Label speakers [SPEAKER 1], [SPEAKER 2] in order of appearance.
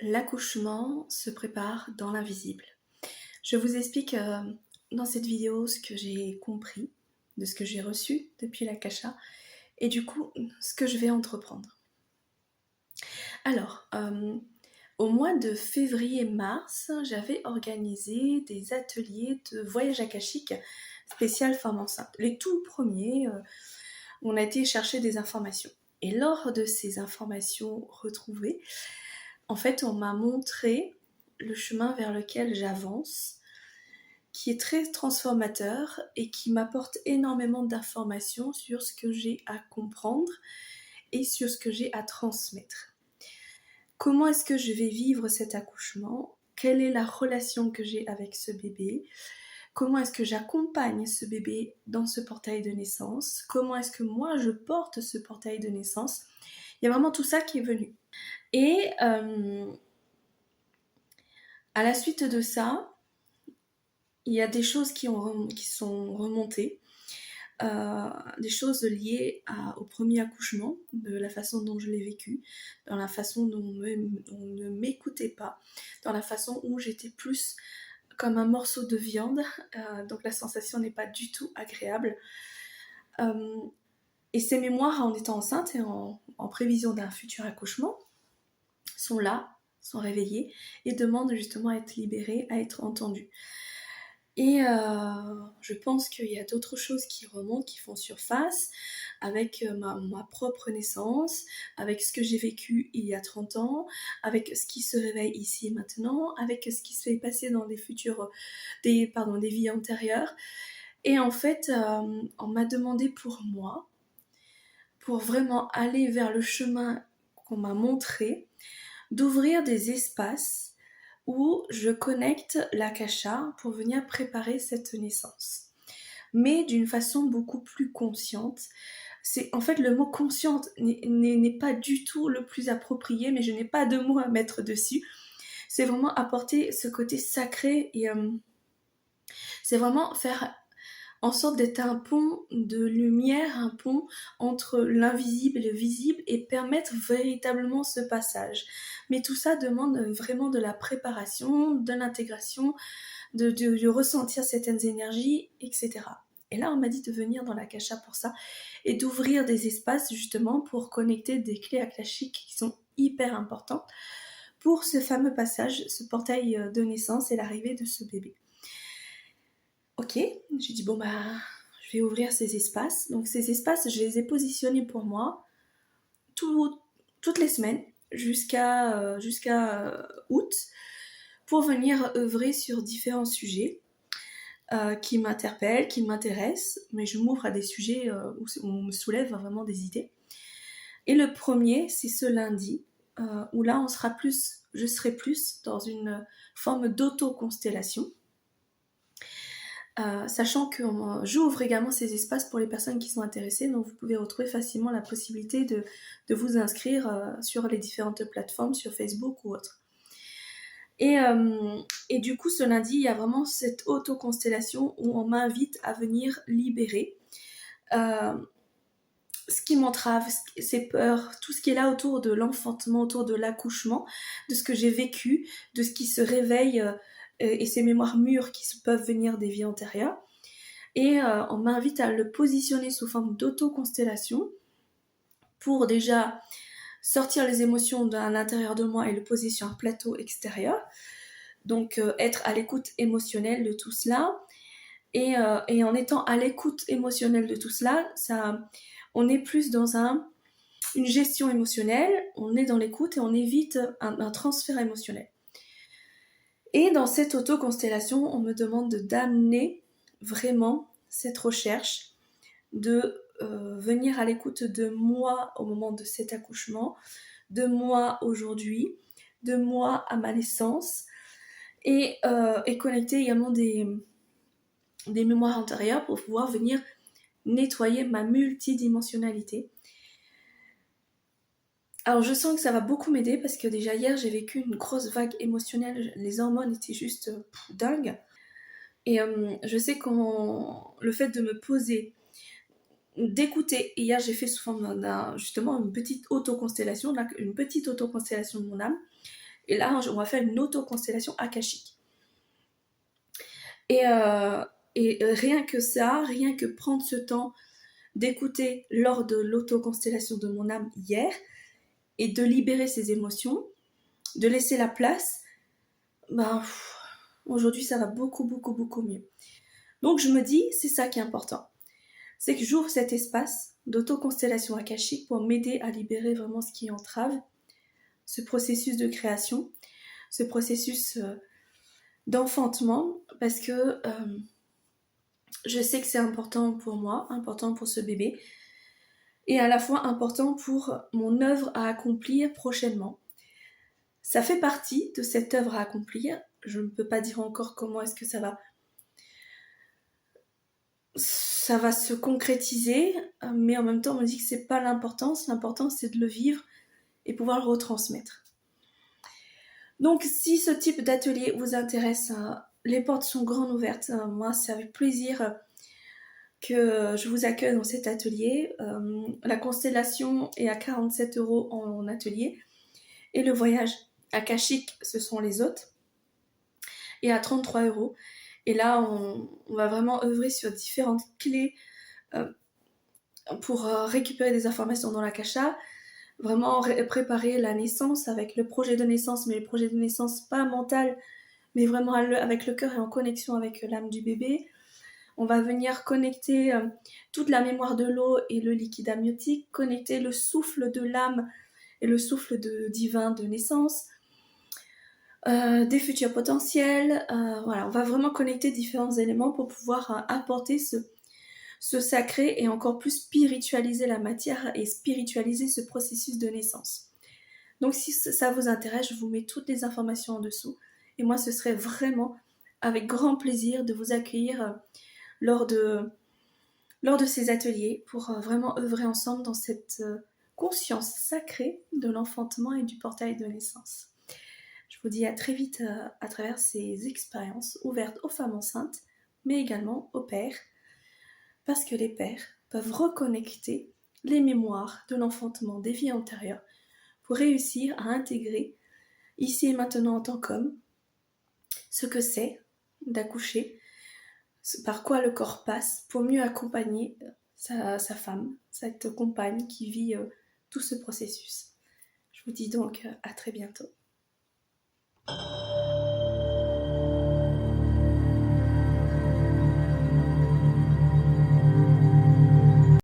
[SPEAKER 1] L'accouchement se prépare dans l'invisible. Je vous explique dans cette vidéo ce que j'ai compris, de ce que j'ai reçu depuis l'Akasha et du coup ce que je vais entreprendre. Alors, au mois de février-mars, j'avais organisé des ateliers de voyage akashique spécial femme enceinte. Les tout premiers, on a été chercher des informations. Et lors de ces informations retrouvées, en fait, on m'a montré le chemin vers lequel j'avance, qui est très transformateur et qui m'apporte énormément d'informations sur ce que j'ai à comprendre et sur ce que j'ai à transmettre. Comment est-ce que je vais vivre cet accouchement? Quelle est la relation que j'ai avec ce bébé? Comment est-ce que j'accompagne ce bébé dans ce portail de naissance? Comment est-ce que moi je porte ce portail de naissance? Il y a vraiment tout ça qui est venu. Et à la suite de ça, il y a des choses qui sont remontées, des choses liées au premier accouchement, de la façon dont je l'ai vécu, dans la façon dont on ne m'écoutait pas, dans la façon où j'étais plus comme un morceau de viande, donc la sensation n'est pas du tout agréable. Et ces mémoires en étant enceinte et en prévision d'un futur accouchement sont là, sont réveillées et demandent justement à être libérées, à être entendues. Et je pense qu'il y a d'autres choses qui remontent, qui font surface, avec ma propre naissance, avec ce que j'ai vécu il y a 30 ans, avec ce qui se réveille ici et maintenant, avec ce qui s'est passé dans des vies antérieures. Et en fait, on m'a demandé pour moi, pour vraiment aller vers le chemin qu'on m'a montré, d'ouvrir des espaces où je connecte l'Akasha pour venir préparer cette naissance. Mais d'une façon beaucoup plus consciente. En fait, le mot consciente n'est pas du tout le plus approprié, mais je n'ai pas de mots à mettre dessus. C'est vraiment apporter ce côté sacré et c'est vraiment faire en sorte d'être un pont de lumière, un pont entre l'invisible et le visible et permettre véritablement ce passage. Mais tout ça demande vraiment de la préparation, de l'intégration, de ressentir certaines énergies, etc. Et là, on m'a dit de venir dans l'Akasha pour ça et d'ouvrir des espaces justement pour connecter des clés akashiques qui sont hyper importantes pour ce fameux passage, ce portail de naissance et l'arrivée de ce bébé. Ok, j'ai dit bon bah je vais ouvrir ces espaces. Donc ces espaces, je les ai positionnés pour moi toutes les semaines jusqu'à août pour venir œuvrer sur différents sujets qui m'interpellent, qui m'intéressent, mais je m'ouvre à des sujets où on me soulève vraiment des idées. Et le premier, c'est ce lundi, où là je serai plus dans une forme d'auto-constellation. Sachant que j'ouvre également ces espaces pour les personnes qui sont intéressées, donc vous pouvez retrouver facilement la possibilité de vous inscrire sur les différentes plateformes, sur Facebook ou autre. Et du coup, ce lundi, il y a vraiment cette auto-constellation où on m'invite à venir libérer ce qui m'entrave, ces peurs, tout ce qui est là autour de l'enfantement, autour de l'accouchement, de ce que j'ai vécu, de ce qui se réveille et ces mémoires mûres qui peuvent venir des vies antérieures. Et on m'invite à le positionner sous forme d'auto-constellation pour déjà sortir les émotions de l'intérieur de moi et le poser sur un plateau extérieur. Donc être à l'écoute émotionnelle de tout cela. Et en étant à l'écoute émotionnelle de tout cela, on est plus dans une gestion émotionnelle, on est dans l'écoute et on évite un transfert émotionnel. Et dans cette auto-constellation, on me demande d'amener vraiment cette recherche, de venir à l'écoute de moi au moment de cet accouchement, de moi aujourd'hui, de moi à ma naissance, et connecter également des mémoires antérieures pour pouvoir venir nettoyer ma multidimensionnalité. Alors je sens que ça va beaucoup m'aider parce que déjà hier j'ai vécu une grosse vague émotionnelle, les hormones étaient juste dingues. Et je sais que le fait de me poser, d'écouter, et hier j'ai fait sous forme justement une petite auto-constellation de mon âme, Et là, on va faire une auto-constellation akashique. Et, rien que ça, rien que prendre ce temps d'écouter lors de l'auto-constellation de mon âme hier et de libérer ses émotions, de laisser la place, ben, aujourd'hui ça va beaucoup, beaucoup, beaucoup mieux. Donc je me dis, c'est ça qui est important. C'est que j'ouvre cet espace d'auto-constellation akashique pour m'aider à libérer vraiment ce qui entrave ce processus de création, ce processus d'enfantement, parce que je sais que c'est important pour moi, important pour ce bébé, et à la fois important pour mon œuvre à accomplir prochainement. Ça fait partie de cette œuvre à accomplir. Je ne peux pas dire encore comment est-ce que ça va se concrétiser, mais en même temps on me dit que c'est pas l'importance. L'important c'est de le vivre et pouvoir le retransmettre. Donc si ce type d'atelier vous intéresse, les portes sont grandes ouvertes. Moi c'est avec plaisir que je vous accueille dans cet atelier. La constellation est à 47 € en atelier et le voyage akashique, ce sont les hôtes, et à 33 €. Et là, on va vraiment œuvrer sur différentes clés pour récupérer des informations dans l'akasha, vraiment préparer la naissance avec le projet de naissance, mais le projet de naissance pas mental, mais vraiment avec le cœur et en connexion avec l'âme du bébé. On va venir connecter toute la mémoire de l'eau et le liquide amniotique, connecter le souffle de l'âme et le souffle divin de naissance, des futurs potentiels. Voilà, on va vraiment connecter différents éléments pour pouvoir apporter ce sacré et encore plus spiritualiser la matière et spiritualiser ce processus de naissance. Donc si ça vous intéresse, je vous mets toutes les informations en dessous. Et moi, ce serait vraiment avec grand plaisir de vous accueillir lors de ces ateliers pour vraiment œuvrer ensemble dans cette conscience sacrée de l'enfantement et du portail de naissance. Je vous dis à très vite à travers ces expériences ouvertes aux femmes enceintes, mais également aux pères, parce que les pères peuvent reconnecter les mémoires de l'enfantement des vies antérieures pour réussir à intégrer, ici et maintenant en tant qu'homme, ce que c'est d'accoucher, par quoi le corps passe, pour mieux accompagner sa femme, cette compagne qui vit tout ce processus. Je vous dis donc à très bientôt.